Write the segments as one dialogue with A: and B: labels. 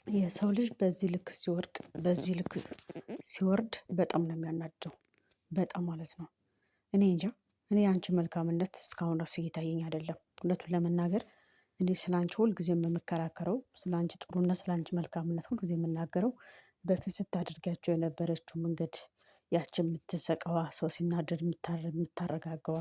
A: የሰው ልጅ በዚህ ልክ ሲወርቅ በዚህ ልክ ሲወርድ በጣም ነው የሚያናደው። በጣም ማለት ነው። እኔ እንጃ። እኔ አንቺ መልካምነት እስካሁን ድረስ እየታየኝ አይደለም። እውነቱን ለመናገር እኔ ስላንቺ ሁልጊዜ የምከራከረው ስላንቺ ጥሩነት ስላንቺ መልካምነት ሁልጊዜ የምናገረው በፊት ስታደርጊያቸው የነበረችው መንገድ ያቺ የምትሰቀዋ ሰው ሲናደድ የምታረጋገዋ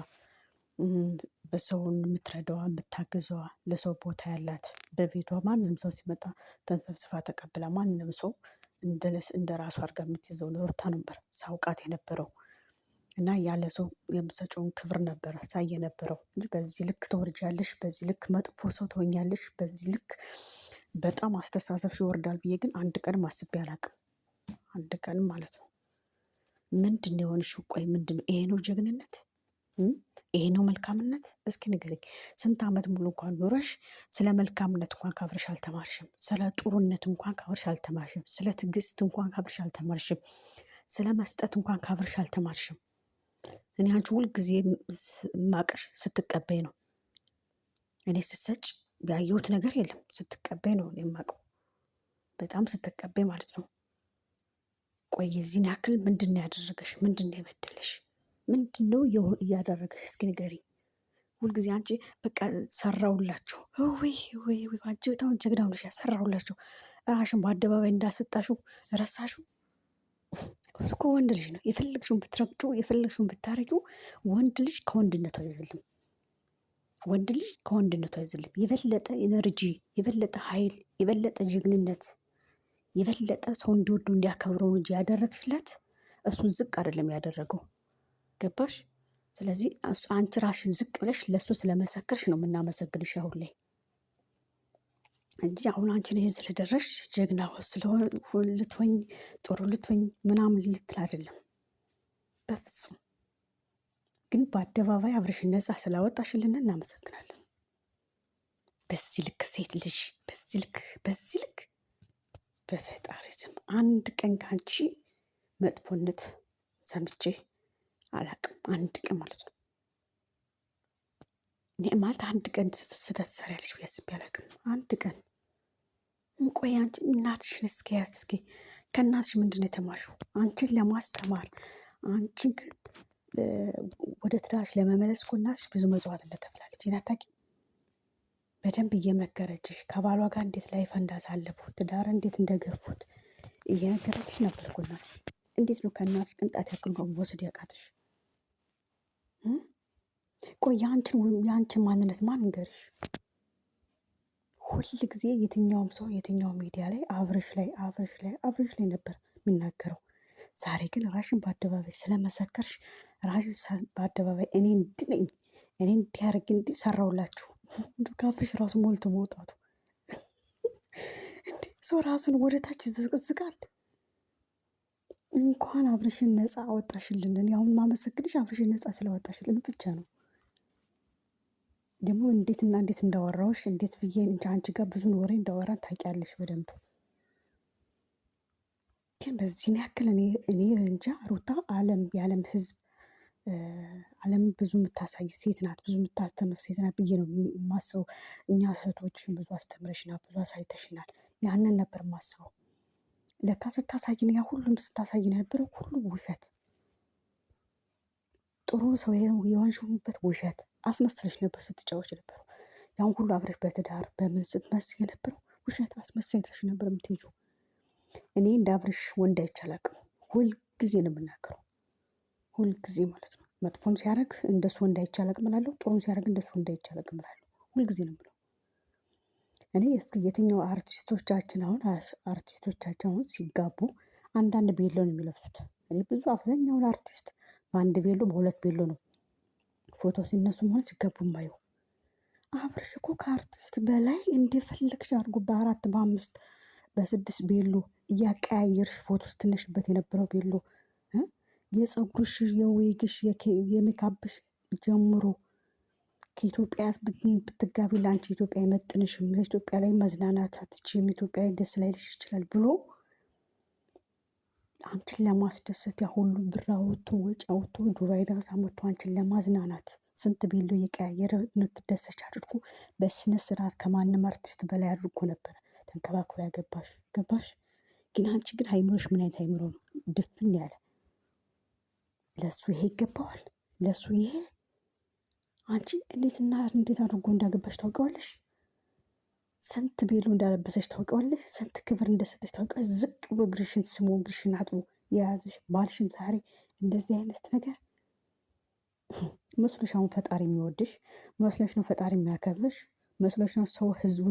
A: በሰውን የምትረዳዋ የምታግዘዋ ለሰው ቦታ ያላት በቤቷ ማንም ሰው ሲመጣ ተንሰፍስፋ ተቀብላ ማንም ሰው እንደ ራሱ አድርጋ የምትይዘው ሩታ ነበር ሳውቃት የነበረው። እና ያለ ሰው የምትሰጪውን ክብር ነበረ ሳይ የነበረው እንጂ በዚህ ልክ ትወርጃለሽ፣ በዚህ ልክ መጥፎ ሰው ትሆኛለሽ፣ በዚህ ልክ በጣም አስተሳሰብሽ ይወርዳል ብዬ ግን አንድ ቀንም አስቤ አላውቅም። አንድ ቀንም ማለት ነው። ምንድን ነው የሆንሽው? ቆይ ምንድን ነው ይሄ? ነው ጀግንነት? ይሄ ነው መልካምነት? እስኪ ንገረኝ። ስንት ዓመት ሙሉ እንኳን ኖረሽ ስለ መልካምነት እንኳን ካብርሽ አልተማርሽም። ስለ ጥሩነት እንኳን ካብርሽ አልተማርሽም። ስለ ትዕግስት እንኳን ካብርሽ አልተማርሽም። ስለ መስጠት እንኳን ካብርሽ አልተማርሽም። እኔ አንቺ ሁልጊዜ ማቀሽ ስትቀበይ ነው። እኔ ስትሰጭ ያየሁት ነገር የለም። ስትቀበይ ነው እኔ የማውቀው። በጣም ስትቀበይ ማለት ነው። ቆይ የዚህን ያክል ምንድን ነው ያደረገሽ? ምንድን ነው የበደለሽ? ምንድን ነው እያደረገሽ? እስኪ ንገሪኝ። ሁልጊዜ አንቺ በቃ ሰራውላችሁ ወይ አንቺ በጣም ጀግና ሆነሽ ሰራውላችሁ። ራሽን በአደባባይ እንዳሰጣሹ ረሳሹ። እኮ ወንድ ልጅ ነው። የፈለግሽውን ብትረግጩ የፈለግሽውን ብታረጊው ወንድ ልጅ ከወንድነቱ አይዘልም። ወንድ ልጅ ከወንድነቱ አይዘልም። የበለጠ ኤነርጂ፣ የበለጠ ኃይል፣ የበለጠ ጀግንነት፣ የበለጠ ሰው እንዲወዱ እንዲያከብረው እንጂ ያደረግሽለት እሱን ዝቅ አይደለም ያደረገው። ገባሽ? ስለዚህ አንቺ ራሽን ዝቅ ብለሽ ለእሱ ስለመሰከርሽ ነው የምናመሰግንሽ አሁን ላይ እንጂ አሁን አንቺን ይሄን ስለደረሽ ጀግና ልትሆኝ ጥሩ ልትሆኝ ምናምን ልትል አይደለም በፍጹም። ግን በአደባባይ አብርሽን ነፃ ስላወጣሽልን እናመሰግናለን። በዚህ ልክ ሴት ልጅ በዚህ ልክ በፈጣሪ ስም አንድ ቀን ከአንቺ መጥፎነት ሰምቼ አላቅም። አንድ ቀን ማለት ነው። እኔ ማለት አንድ ቀን ስህተት ትሰሪያለሽ ብዬ አስቤ አላቅም። አንድ ቀን ቆይ አንቺ እናትሽን እስኪ ከእናትሽ ምንድን ነው የተማርሽው? አንቺን ለማስተማር አንቺን ወደ ትዳርሽ ለመመለስ እኮ እናትሽ ብዙ መጽዋዕትነት ከፍላለች። ይሄን አታውቂም? በደንብ እየመከረችሽ ከባሏ ጋር እንዴት ላይፍ እንዳሳለፉ ትዳር እንዴት እንደገፉት እየነገረችሽ ነበር እኮ እናትሽ። እንዴት ነው ከእናትሽ ቅንጣት ያክል እንኳን መውሰድ ያቃትሽ? ቆይ የአንቺን ማንነት ማን እንገርሽ? ሁል ጊዜ የትኛውም ሰው የትኛውም ሚዲያ ላይ አብርሽ ላይ ነበር የሚናገረው። ዛሬ ግን ራሽን በአደባባይ ስለመሰከርሽ ራሽን በአደባባይ እኔ እንዲህ ነኝ እኔ እንዲያደርግ እንዲሰራውላችሁ ካፍሽ ራሱ ሞልቶ መውጣቱ እንዴ! ሰው ራሱን ወደ ታች ይዘቅዝቃል። እንኳን አብርሽን ነፃ አወጣሽልን። እኔ አሁን ማመሰግንሽ አብርሽን ነፃ ስለወጣሽልን ብቻ ነው። ደግሞ እንዴትና እንዴት እንዳወራሁሽ እንዴት ብዬ አንቺ ጋር ብዙ ወሬ እንዳወራን ታውቂያለሽ በደንብ። ግን በዚህን ያክል እኔ እንጃ። ሩታ የዓለም ሕዝብ ዓለም ብዙ የምታሳይ ሴት ናት፣ ብዙ የምታስተምር ሴት ናት ብዬ ነው የማስበው። እኛ እህቶችሽን ብዙ አስተምረሽናል፣ ብዙ አሳይተሽናል። ያንን ነበር የማስበው። ለካ ስታሳይን ያ ሁሉም ስታሳይን የነበረው ሁሉ ውሸት፣ ጥሩ ሰው የሆንሽበት ውሸት አስመስለሽ ነበር ስትጫወች ነበረው። ያን ሁሉ አብረሽ በትዳር በምን ስትመስል የነበረው ውሸት አስመስለሽ ነበር የምትሄጂው። እኔ እንደ አብርሽ ወንድ አይቼ አላውቅም። ሁልጊዜ ነው የምናገረው፣ ሁልጊዜ ማለት ነው። መጥፎም ሲያደርግ እንደሱ ወንድ አይቼ አላውቅም እላለሁ፣ ጥሩም ሲያደርግ እንደሱ ወንድ አይቼ አላውቅም እላለሁ። ሁልጊዜ ነው የምለው። እኔ እስኪ የትኛው አርቲስቶቻችን አሁን ሲጋቡ አንዳንድ ቤሎ ነው የሚለብሱት። እኔ ብዙ አብዛኛውን አርቲስት በአንድ ቤሎ በሁለት ቤሎ ነው ፎቶ ሲነሱም ሆነ ሲገቡ ማየው። አብርሽ እኮ ከአርቲስት በላይ እንደፈለግሽ አድርጎ በ4 በ5 በ6 ቤሎ እያቀያየርሽ ፎቶ ስትነሽበት የነበረው ቤሎ የፀጉርሽ የዌግሽ የሜካፕሽ ጀምሮ ከኢትዮጵያ ብትጋቢ ለአንቺ ኢትዮጵያ አይመጥንሽም፣ ኢትዮጵያ ላይ መዝናናት አትችይም፣ ኢትዮጵያ ላይ ደስ ላይልሽ ይችላል ብሎ አንቺን ለማስደሰት ያ ሁሉ ብር አውጥቶ ወጪ አውጥቶ ዱባይ ድረስ አመጥቶ አንቺን ለማዝናናት ስንት ቤሎ እየቀያየረ እንድትደሰች አድርጎ በስነ ስርዓት ከማንም አርቲስት በላይ አድርጎ ነበረ ተንከባክቦ ያገባሽ። ገባሽ? ግን አንቺ ግን አይምሮሽ ምን አይነት አይምሮ ነው? ድፍን ያለ። ለሱ ይሄ ይገባዋል፣ ለሱ ይሄ። አንቺ እንዴት አድርጎ እንዳገባሽ ታውቂዋለሽ? ስንት ቤሎ እንዳለበሰች ታውቂዋለሽ? ስንት ክብር እንደሰጠች ታውቂዋለሽ? ዝቅ ብሎ እግርሽን ስሞ እግርሽን አጥቦ የያዘሽ ባልሽን ዛሬ እንደዚህ አይነት ነገር መስሎሽ? አሁን ፈጣሪ የሚወድሽ መስሎሽ ነው? ፈጣሪ የሚያከብርሽ መስሎሽ ነው? ሰው ህዝቡ